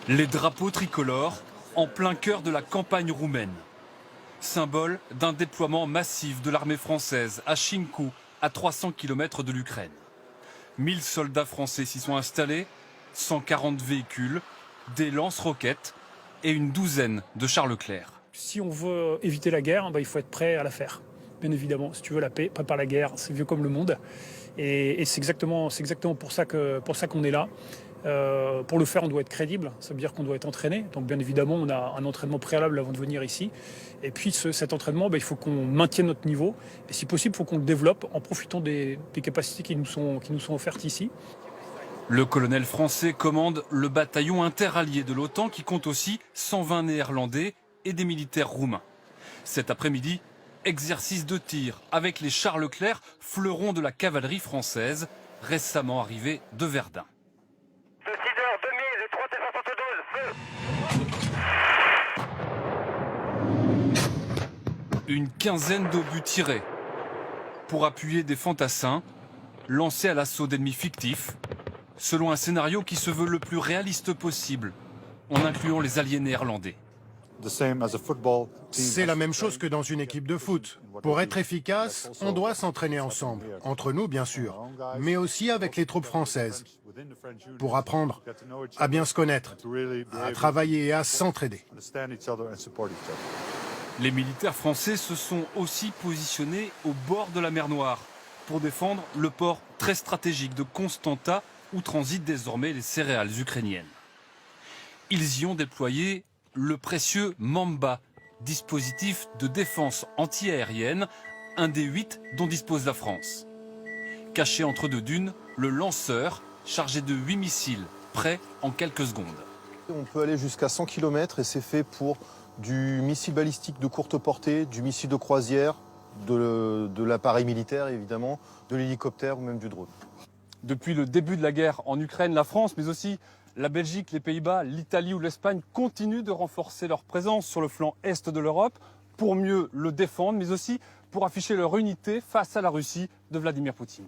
Les drapeaux tricolores en plein cœur de la campagne roumaine. Symbole d'un déploiement massif de l'armée française à Chimku, à 300 km de l'Ukraine. 1000 soldats français s'y sont installés, 140 véhicules, des lance-roquettes et une douzaine de chars Leclerc. Si on veut éviter la guerre, il faut être prêt à la faire. Bien évidemment, si tu veux la paix, prépare la guerre, c'est vieux comme le monde. Et c'est exactement pour ça qu'on est là. Pour le faire, on doit être crédible, ça veut dire qu'on doit être entraîné. Donc bien évidemment, on a un entraînement préalable avant de venir ici. Et puis cet entraînement, il faut qu'on maintienne notre niveau. Et si possible, il faut qu'on le développe en profitant des capacités qui nous sont offertes ici. Le colonel français commande le bataillon interallié de l'OTAN qui compte aussi 120 Néerlandais et des militaires roumains. Cet après-midi, exercice de tir avec les chars Leclerc, fleurons de la cavalerie française, récemment arrivés de Verdun. De 6h, 2000 et 3 feu. Une quinzaine d'obus tirés pour appuyer des fantassins lancés à l'assaut d'ennemis fictifs, selon un scénario qui se veut le plus réaliste possible, en incluant les alliés néerlandais. C'est la même chose que dans une équipe de foot. Pour être efficace, on doit s'entraîner ensemble, entre nous bien sûr, mais aussi avec les troupes françaises, pour apprendre à bien se connaître, à travailler et à s'entraider. Les militaires français se sont aussi positionnés au bord de la mer Noire pour défendre le port très stratégique de Constanta où transitent désormais les céréales ukrainiennes. Ils y ont déployé le précieux Mamba, dispositif de défense anti-aérienne, un des 8 dont dispose la France. Caché entre deux dunes, le lanceur, chargé de 8 missiles, prêt en quelques secondes. On peut aller jusqu'à 100 km et c'est fait pour du missile balistique de courte portée, du missile de croisière, de l'appareil militaire évidemment, de l'hélicoptère ou même du drone. Depuis le début de la guerre en Ukraine, la France, mais aussi la Belgique, les Pays-Bas, l'Italie ou l'Espagne continuent de renforcer leur présence sur le flanc est de l'Europe pour mieux le défendre, mais aussi pour afficher leur unité face à la Russie de Vladimir Poutine.